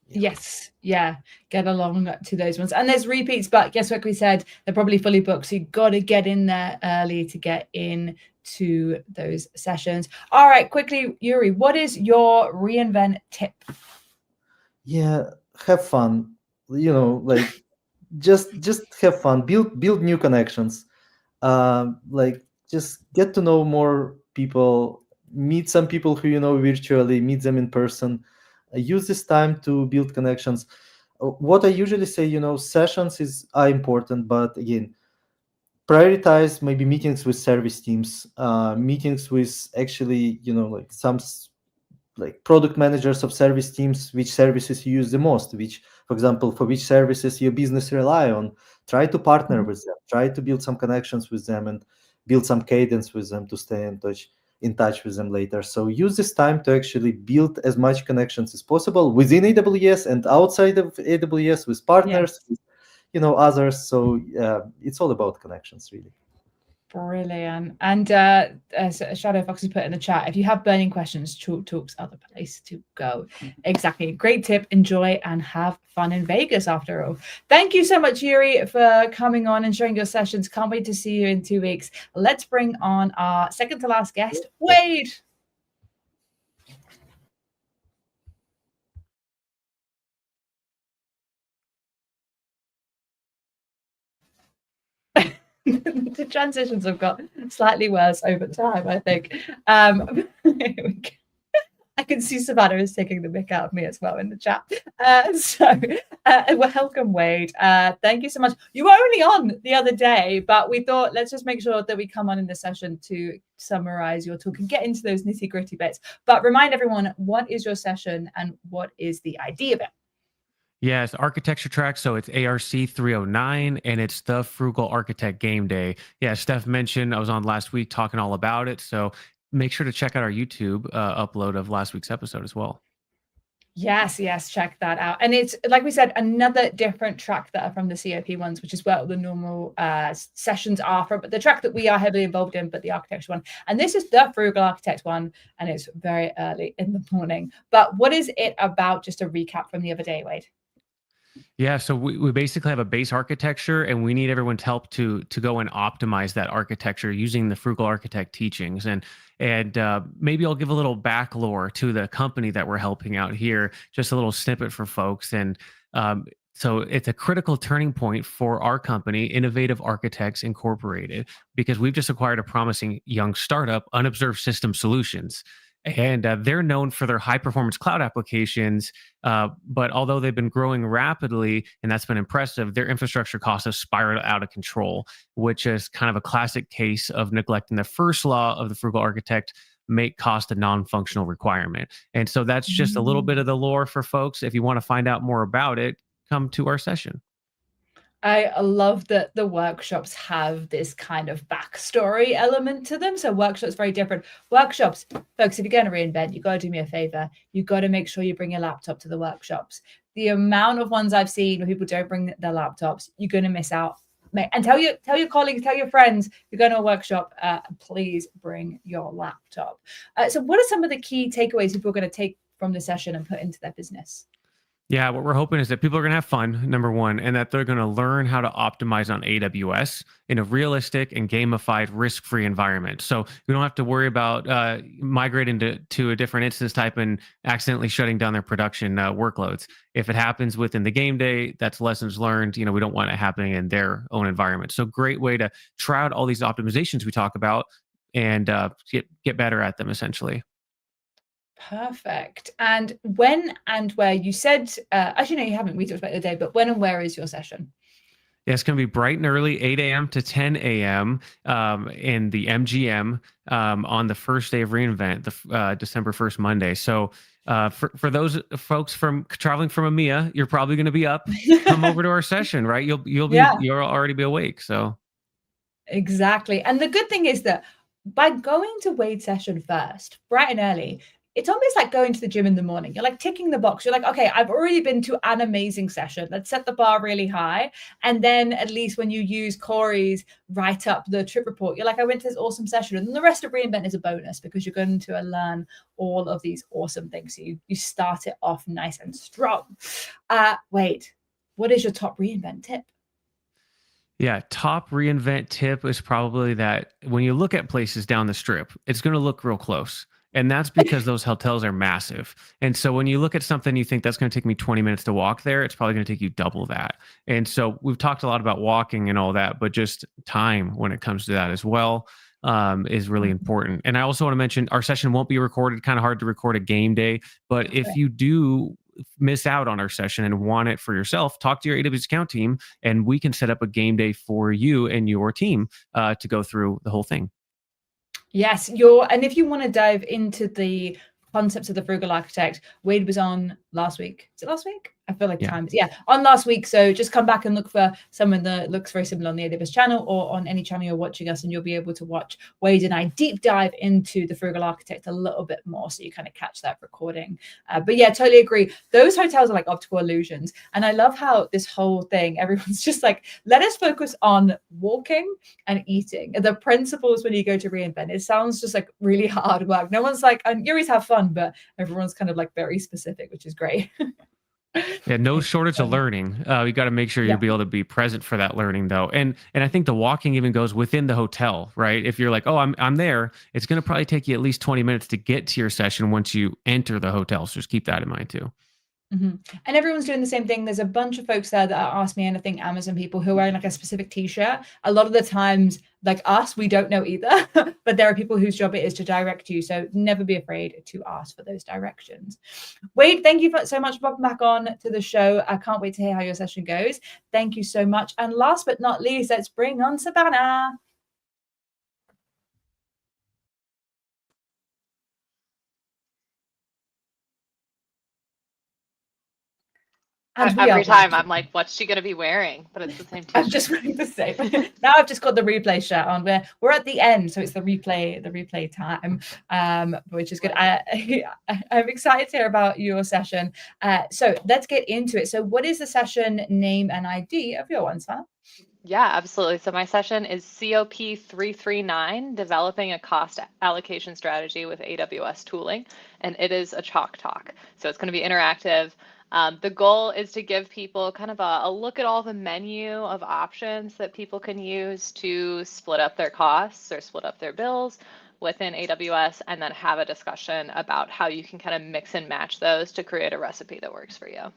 Yes, yeah, get along to those ones. And there's repeats, but guess what we said? They're probably fully booked. So you've got to get in there early to get in to those sessions. All right, quickly, Yuriy, what is your reInvent tip? Yeah, have fun. Just have fun. Build new connections. Just get to know more people. Meet some people who you know virtually. Meet them in person. Use this time to build connections. What I usually say, sessions are important, but again, prioritize maybe meetings with service teams, meetings with actually, some product managers of service teams, which services you use the most, which, for example, for which services your business rely on. Try to partner with them, try to build some connections with them and build some cadence with them to stay in touch with them later. So use this time to actually build as much connections as possible within AWS and outside of AWS with partners, with, others. So it's all about connections, really. Brilliant. And Shadow Fox has put in the chat, if you have burning questions, Chalk Talk's other place to go. Exactly. Great tip. Enjoy and have fun in Vegas after all. Thank you so much, Yuriy, for coming on and sharing your sessions. Can't wait to see you in 2 weeks. Let's bring on our second to last guest, Wade. The transitions have got slightly worse over time, I think. I can see Savannah is taking the mick out of me as well in the chat. Welcome, Wade. Thank you so much. You were only on the other day, but we thought let's just make sure that we come on in the session to summarize your talk and get into those nitty-gritty bits. But remind everyone, what is your session and what is the idea of it? Yeah, it's architecture track. So it's ARC 309 and it's the Frugal Architect Game Day. Yeah, Steph mentioned I was on last week talking all about it. So make sure to check out our YouTube upload of last week's episode as well. Yes, check that out. And it's, like we said, another different track that are from the COP ones, which is where the normal sessions are from, but the track that we are heavily involved in, but the architecture one. And this is the Frugal Architect one, and it's very early in the morning. But what is it about? Just a recap from the other day, Wade. Yeah, so we basically have a base architecture and we need everyone's help to go and optimize that architecture using the Frugal Architect teachings. And maybe I'll give a little back lore to the company that we're helping out here, just a little snippet for folks. And so it's a critical turning point for our company, Innovative Architects Incorporated, because we've just acquired a promising young startup, Unobserved System Solutions. And they're known for their high performance cloud applications. But although they've been growing rapidly, and that's been impressive, their infrastructure costs have spiraled out of control, which is kind of a classic case of neglecting the first law of the frugal architect: make cost a non-functional requirement. And so that's just a little bit of the lore for folks. If you want to find out more about it, come to our session. I love that the workshops have this kind of backstory element to them. So workshops very different. Workshops, folks, if you're going to reinvent, you've got to do me a favor. You've got to make sure you bring your laptop to the workshops. The amount of ones I've seen where people don't bring their laptops, you're going to miss out. And tell your colleagues, tell your friends, you're going to a workshop, please bring your laptop. So what are some of the key takeaways people are going to take from the session and put into their business? Yeah, what we're hoping is that people are going to have fun, number one, and that they're going to learn how to optimize on AWS in a realistic and gamified, risk-free environment. So we don't have to worry about migrating to a different instance type and accidentally shutting down their production workloads. If it happens within the game day, that's lessons learned. We don't want it happening in their own environment. So great way to try out all these optimizations we talk about and get better at them, essentially. Perfect. And when and where, you said, actually, no, you haven't. We talked about the day, but when and where is your session? Yeah, it's going to be bright and early, 8 a.m. to 10 a.m. In the MGM on the first day of reInvent, the December 1st, Monday. So for those folks traveling from EMEA, you're probably going to be up. Come over to our session, right? You'll already be awake. So exactly. And the good thing is that by going to Wade's session first, bright and early, it's almost like going to the gym in the morning. You're like ticking the box. You're like, okay, I've already been to an amazing session. Let's set the bar really high. And then at least when you use Corey's write up the trip report, you're like, I went to this awesome session. And then the rest of reInvent is a bonus because you're going to learn all of these awesome things. So you start it off nice and strong. Wade, what is your top reInvent tip? Yeah, top reInvent tip is probably that when you look at places down the strip, it's going to look real close. And that's because those hotels are massive. And so when you look at something, you think that's going to take me 20 minutes to walk there, it's probably going to take you double that. And so we've talked a lot about walking and all that, but just time when it comes to that as well is really important. And I also want to mention our session won't be recorded, kind of hard to record a game day. But if you do miss out on our session and want it for yourself, talk to your AWS account team and we can set up a game day for you and your team to go through the whole thing. Yes, and if you want to dive into the concepts of the Frugal Architect, Wade was on last week. Is it last week? I feel like on last week. So just come back and look for someone that looks very similar on the AWS channel or on any channel you're watching us, and you'll be able to watch Wade and I deep dive into the Frugal Architect a little bit more, so you kind of catch that recording. But yeah, totally agree. Those hotels are like optical illusions, and I love how this whole thing, everyone's just like, let us focus on walking and eating. The principles when you go to reInvent, it sounds just like really hard work. No one's like, and you always have fun, but everyone's kind of like very specific, which is great. Yeah, no shortage of learning. You got to make sure you'll be able to be present for that learning, though. And I think the walking even goes within the hotel, right? If you're like, oh, I'm there, it's going to probably take you at least 20 minutes to get to your session once you enter the hotel. So just keep that in mind too. Mm-hmm. And everyone's doing the same thing. There's a bunch of folks there that are Ask Me Anything Amazon people who are wearing like a specific t-shirt. A lot of the times, like us, we don't know either, but there are people whose job it is to direct you. So never be afraid to ask for those directions. Wade, thank you so much for popping back on to the show. I can't wait to hear how your session goes. Thank you so much. And last but not least, let's bring on Savannah. Every time I'm like, what's she going to be wearing? But it's the same t-shirt. I'm just wearing the same. Now I've just got the replay shirt on. We're at the end, so it's the replay time, which is good. I'm excited to hear about your session. So let's get into it. So what is the session name and ID of your one, Savannah? Yeah, absolutely. So my session is COP 339, Developing a Cost Allocation Strategy with AWS Tooling, and it is a chalk talk. So it's going to be interactive. The goal is to give people kind of a look at all the menu of options that people can use to split up their costs or split up their bills within AWS, and then have a discussion about how you can kind of mix and match those to create a recipe that works for you.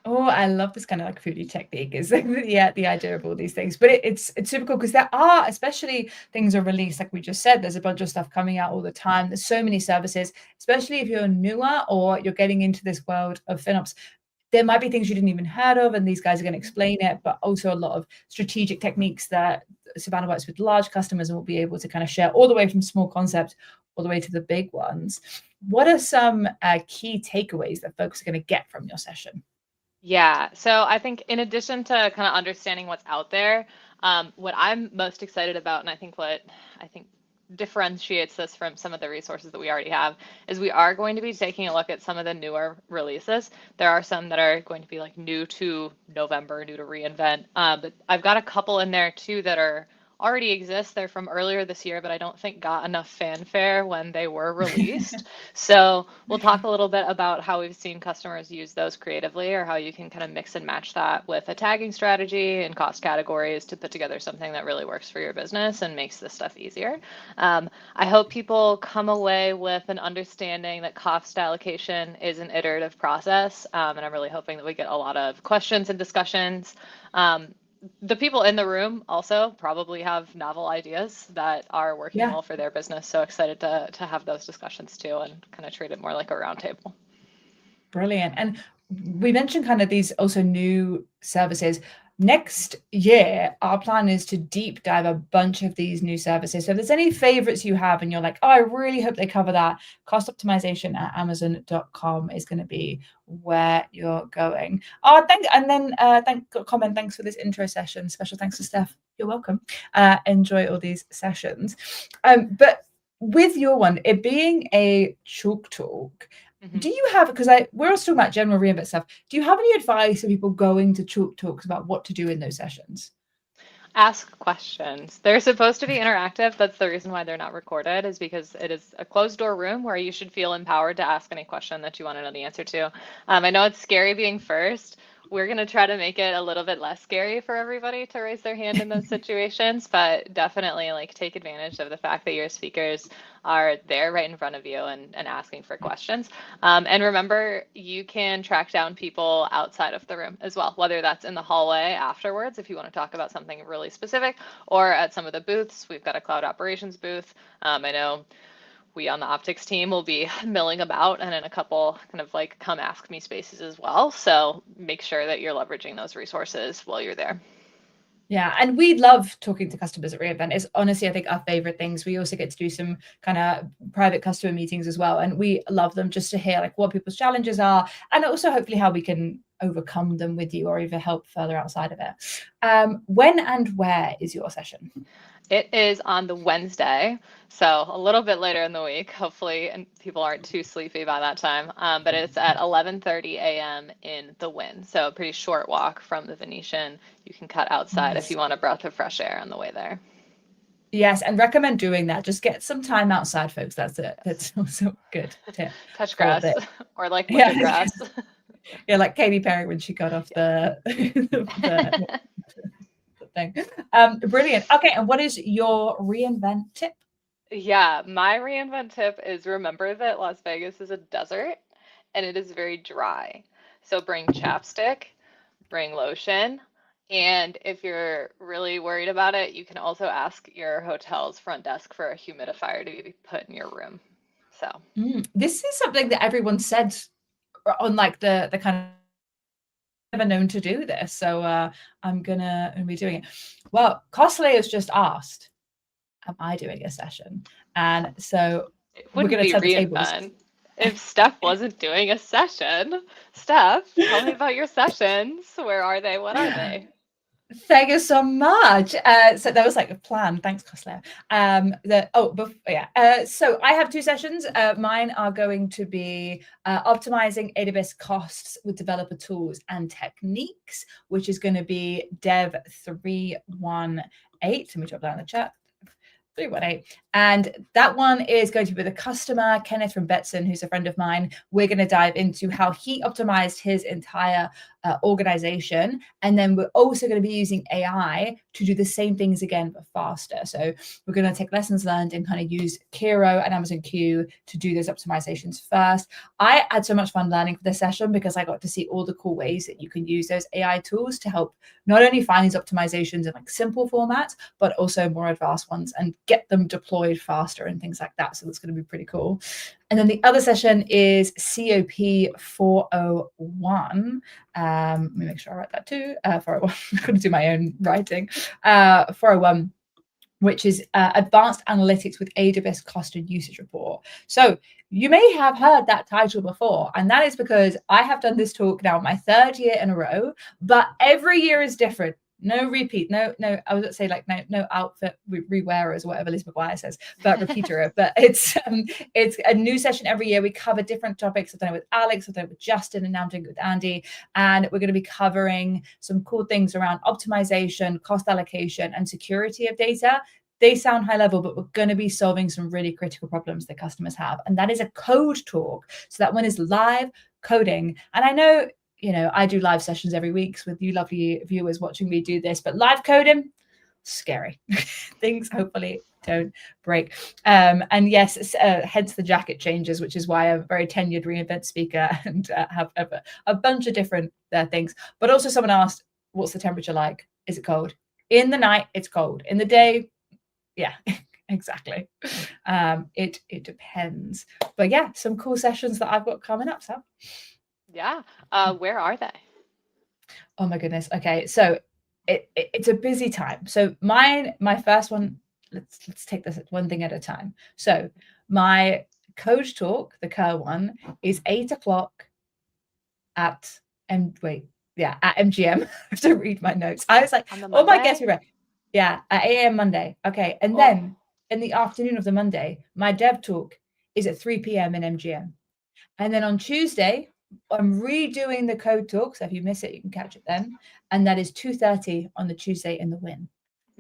Oh, I love this kind of like foodie technique is yeah, the idea of all these things. But it's super cool because there are, especially things are released, like we just said, there's a bunch of stuff coming out all the time. There's so many services, especially if you're newer or you're getting into this world of FinOps. There might be things you didn't even heard of, and these guys are going to explain it, but also a lot of strategic techniques that Savannah works with large customers and will be able to kind of share all the way from small concepts all the way to the big ones. What are some key takeaways that folks are going to get from your session? Yeah, so I think in addition to kind of understanding what's out there, what I'm most excited about, and I think what differentiates this from some of the resources that we already have, is we are going to be taking a look at some of the newer releases. There are some that are going to be like new to November, new to reInvent, but I've got a couple in there too that are already exist. They're from earlier this year, but I don't think got enough fanfare when they were released. So we'll talk a little bit about how we've seen customers use those creatively, or how you can kind of mix and match that with a tagging strategy and cost categories to put together something that really works for your business and makes this stuff easier. I hope people come away with an understanding that cost allocation is an iterative process. And I'm really hoping that we get a lot of questions and discussions. The people in the room also probably have novel ideas that are working well for their business. So excited to have those discussions too, and kind of treat it more like a roundtable. Brilliant. And we mentioned kind of these also new services. Next year, our plan is to deep dive a bunch of these new services. So if there's any favorites you have and you're like, oh, I really hope they cover that, cost optimization at amazon.com is going to be where you're going. Thanks for this intro session. Special thanks to Steph. You're welcome. Enjoy all these sessions. But with your one, it being a chalk talk, do you have, because we're also talking about general reInvent stuff, do you have any advice for people going to chalk talks about what to do in those sessions? Ask questions. They're supposed to be interactive. That's the reason why they're not recorded, is because it is a closed door room where you should feel empowered to ask any question that you want to know the answer to. I know it's scary being first. We're going to try to make it a little bit less scary for everybody to raise their hand in those situations, but definitely like take advantage of the fact that your speakers are there right in front of you and asking for questions. And remember, you can track down people outside of the room as well, whether that's in the hallway afterwards if you want to talk about something really specific, or at some of the booths. We've got a cloud operations booth. I know we on the optics team will be milling about and in a couple kind of like come ask me spaces as well. So make sure that you're leveraging those resources while you're there. Yeah, and we love talking to customers at reInvent. It's honestly, I think, our favorite things. We also get to do some kind of private customer meetings as well. And we love them just to hear like what people's challenges are, and also hopefully how we can overcome them with you or even help further outside of it. When and where is your session? It is on the Wednesday, so a little bit later in the week, hopefully, and people aren't too sleepy by that time, but it's at 11:30 a.m. in the Wynn, so a pretty short walk from the Venetian. You can cut outside if you want a breath of fresh air on the way there. Yes, and recommend doing that. Just get some time outside, folks. That's it. That's also good tip. Touch grass or like look at grass. Yeah, like Katy Perry when she got off the thing. Brilliant. Okay, and what is your reInvent tip? Yeah, my reInvent tip is remember that Las Vegas is a desert and it is very dry. So bring chapstick, bring lotion, and if you're really worried about it, you can also ask your hotel's front desk for a humidifier to be put in your room. So this is something that everyone said on like the kind of never known to do this, so I'm gonna be doing it. Well, Costley has just asked, am I doing a session? And so we're gonna set the tables. If Steph wasn't doing a session. Steph, tell me about your sessions. Where are they? What are they? Thank you so much. So that was like a plan. Thanks, Costler. So I have two sessions. Mine are going to be optimizing AWS costs with developer tools and techniques, which is going to be Dev 318. Let me drop that in the chat. 318. And that one is going to be the customer, Kenneth from Betson, who's a friend of mine. We're going to dive into how he optimized his entire organization. And then we're also going to be using AI to do the same things again, but faster. So we're going to take lessons learned and kind of use Kiro and Amazon Q to do those optimizations first. I had so much fun learning for this session because I got to see all the cool ways that you can use those AI tools to help not only find these optimizations in like simple formats, but also more advanced ones and get them deployed faster and things like that. So that's going to be pretty cool. And then the other session is COP 401. Let me make sure I write that too. 401. I'm going to do my own writing. 401, which is Advanced Analytics with AWS Cost and Usage Report. So you may have heard that title before, and that is because I have done this talk now my 3rd year in a row, but every year is different. No repeat, no, I was going to say like no outfit rewearers, whatever Liz McGuire says, but repeater. But it's a new session every year. We cover different topics. I've done it with Alex, I've done it with Justin, and now I'm doing it with Andy. And we're going to be covering some cool things around optimization, cost allocation, and security of data. They sound high level, but we're going to be solving some really critical problems that customers have. And that is a code talk. So that one is live coding. And I know, I do live sessions every week with you lovely viewers watching me do this, but live coding, scary. Things hopefully don't break. And yes, hence the jacket changes, which is why I'm a very tenured reInvent speaker and have a bunch of different things. But also someone asked, what's the temperature like? Is it cold? In the night, it's cold. In the day, yeah, exactly. It depends. But yeah, some cool sessions that I've got coming up, Sam. Yeah. Where are they? Oh my goodness. Okay, so it's a busy time. So my first one, let's take this one thing at a time. So my code talk, the Kerr one, is 8 o'clock at MGM. I have to read my notes. I was like, oh my guess, right. Yeah, at 8 a.m. Monday. Okay, and then in the afternoon of the Monday, my dev talk is at 3 p.m. in MGM. And then on Tuesday, I'm redoing the code talk. So if you miss it, you can catch it then. And that is 2:30 on the Tuesday in the Win.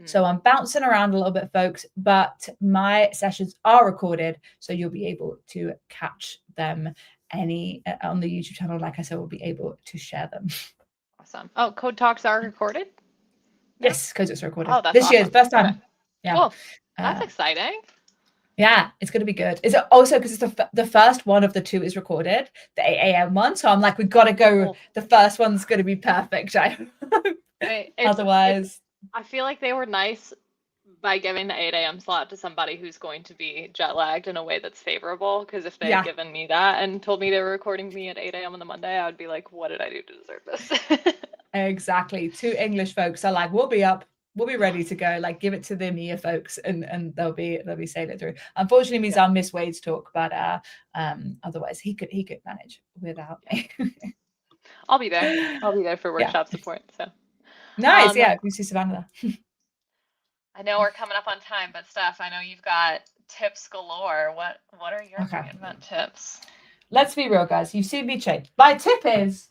So I'm bouncing around a little bit, folks, but my sessions are recorded. So you'll be able to catch them on the YouTube channel. Like I said, we'll be able to share them. Awesome. Oh, code talks are recorded? Yes, code talks are recorded. Oh, that's this awesome. year's first time. Okay. Yeah. Cool. That's exciting. Yeah, it's going to be good. Is it also because it's the first one of the two is recorded, the 8 a.m. one? So I'm like, we've got to go. Cool. The first one's going to be perfect. Otherwise, I feel like they were nice by giving the 8 a.m. slot to somebody who's going to be jet lagged in a way that's favorable. Because if they had given me that and told me they were recording me at 8 a.m. on the Monday, I would be like, what did I do to deserve this? Exactly. 2 English folks are like, we'll be up. We'll be ready to go. Like, give it to the EMEA folks, and they'll be sailing through. Unfortunately, means I'll miss Wade's talk, but otherwise he could manage without me. I'll be there. I'll be there for workshop support. So nice. Yeah, you see Savannah. I know we're coming up on time, but Steph, I know you've got tips galore. What are your reinvent tips? Let's be real, guys. You've seen me change. My tip is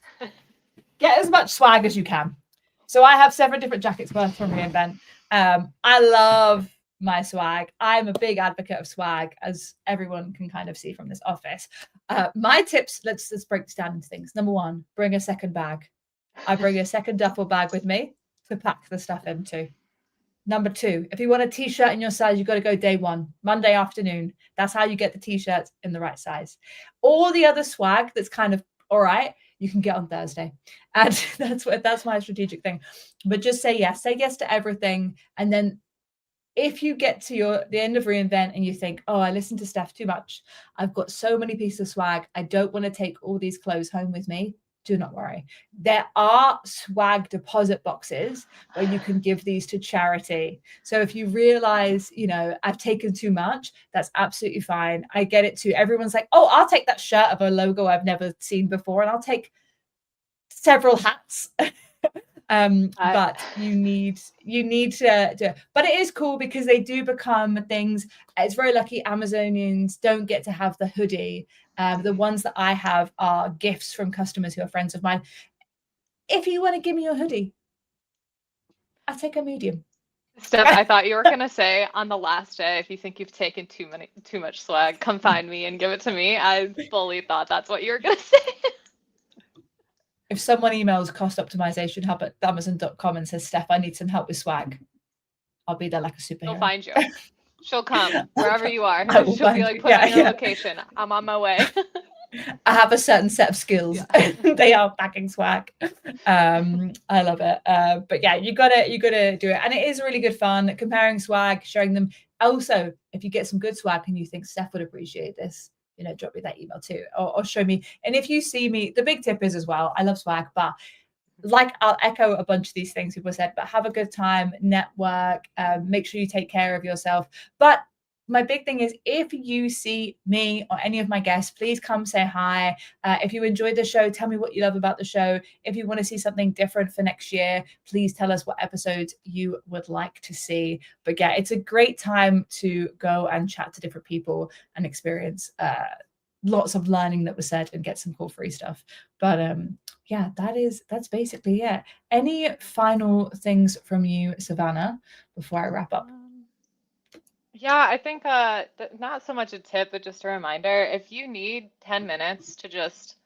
get as much swag as you can. So I have 7 different jackets worth from reInvent. I love my swag. I'm a big advocate of swag, as everyone can kind of see from this office. My tips, let's break this down into things. Number 1, bring a second bag. I bring a second duffel bag with me to pack the stuff into. Number 2, if you want a t-shirt in your size, you've got to go day 1, Monday afternoon. That's how you get the t-shirts in the right size. All the other swag that's kind of all right, you can get on Thursday. And that's my strategic thing. But just say yes to everything. And then if you get to the end of reInvent and you think, oh, I listened to Steph too much, I've got so many pieces of swag, I don't want to take all these clothes home with me, do not worry. There are swag deposit boxes where you can give these to charity. So if you realize, I've taken too much, that's absolutely fine. I get it too. Everyone's like, oh, I'll take that shirt of a logo I've never seen before, and I'll take several hats. But you need to, but it is cool because they do become things. It's very lucky Amazonians don't get to have the hoodie. The ones that I have are gifts from customers who are friends of mine. If you want to give me your hoodie, I'll take a medium. Steph, I thought you were gonna say on the last day, if you think you've taken too much swag, come find me and give it to me. I fully thought that's what you were gonna say. If someone emails cost optimization hub at amazon.com and says, Steph, I need some help with swag, I'll be there like a superhero. She'll find you. She'll come wherever you are. you. She'll be like, put in your location. I'm on my way. I have a certain set of skills. They are packing swag. I love it. But yeah, you gotta do it. And it is really good fun comparing swag, sharing them. Also, if you get some good swag and you think Steph would appreciate this, drop me that email too, or show me. And if you see me, the big tip is as well, I love swag, but I'll echo a bunch of these things people said, but have a good time, network, make sure you take care of yourself. But my big thing is, if you see me or any of my guests, please come say hi. If you enjoyed the show, tell me what you love about the show. If you want to see something different for next year, please tell us what episodes you would like to see. But yeah, it's a great time to go and chat to different people and experience lots of learning that was said and get some cool free stuff. But yeah, that's basically it. Any final things from you, Savannah, before I wrap up? Yeah, I think not so much a tip, but just a reminder. If you need 10 minutes to just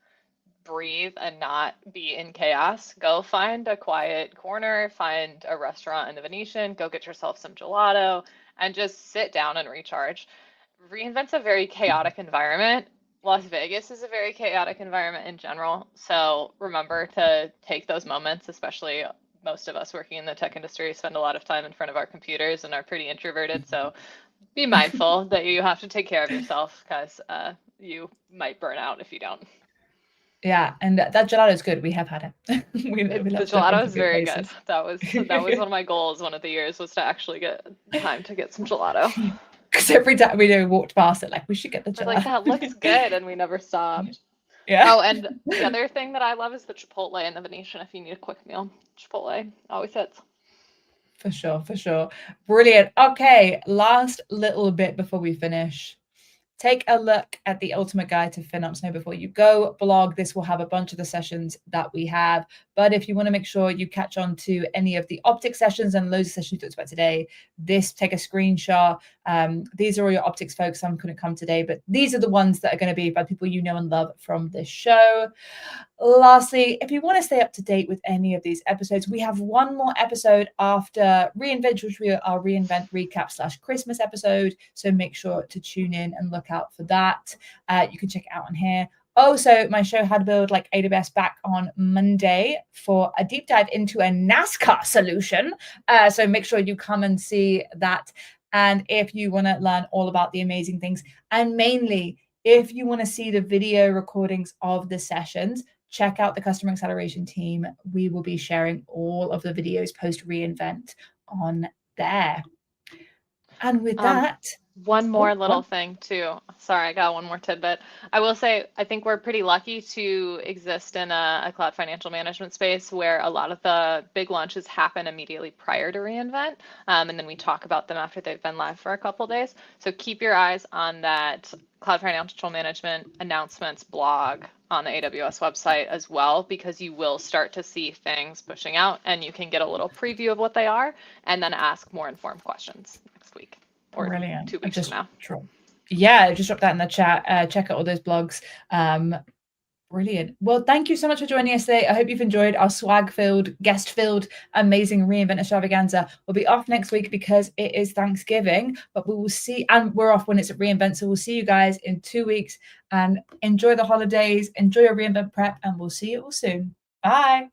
breathe and not be in chaos, go find a quiet corner, find a restaurant in the Venetian, go get yourself some gelato, and just sit down and recharge. reInvent's a very chaotic environment. Las Vegas is a very chaotic environment in general. So remember to take those moments, especially most of us working in the tech industry spend a lot of time in front of our computers and are pretty introverted. So be mindful that you have to take care of yourself, because you might burn out if you don't. Yeah, and that gelato is good. We have had it. The gelato is very good. That was one of my goals. One of the years was to actually get time to get some gelato. Because every time we walked past it, like, we should get the gelato. We're like, that looks good, and we never stopped. Yeah. Oh, and the other thing that I love is the Chipotle in the Venetian. If you need a quick meal, Chipotle always hits. For sure, for sure. Brilliant. Okay, last little bit before we finish. Take a look at the Ultimate Guide to FinOps Know Before You Go blog. This will have a bunch of the sessions that we have. But if you want to make sure you catch on to any of the optics sessions and loads of sessions we talked about today, take a screenshot. These are all your optics folks. Some couldn't come today, but these are the ones that are going to be by people you know and love from this show. Lastly, if you want to stay up to date with any of these episodes, we have one more episode after reInvent, which we are our reInvent recap / Christmas episode. So make sure to tune in and look out for that. You can check it out on here. Also, my show How to Build Like AWS back on Monday for a deep dive into a NASCAR solution. So make sure you come and see that. And if you want to learn all about the amazing things, and mainly if you want to see the video recordings of the sessions, check out the Customer Acceleration team. We will be sharing all of the videos post reInvent on there. And with that, one more little thing too. Sorry, I got one more tidbit. I will say, I think we're pretty lucky to exist in a cloud financial management space where a lot of the big launches happen immediately prior to reInvent. And then we talk about them after they've been live for a couple of days. So keep your eyes on that cloud financial management announcements blog on the AWS website as well, because you will start to see things pushing out and you can get a little preview of what they are and then ask more informed questions next week. Or brilliant. 2 weeks from now. Yeah, just drop that in the chat. Check out all those blogs. Brilliant. Well, thank you so much for joining us today. I hope you've enjoyed our swag-filled, guest-filled, amazing reInvent extravaganza. We'll be off next week because it is Thanksgiving, but we will see, and we're off when it's at reInvent. So we'll see you guys in 2 weeks, and enjoy the holidays, enjoy your reInvent prep, and we'll see you all soon. Bye.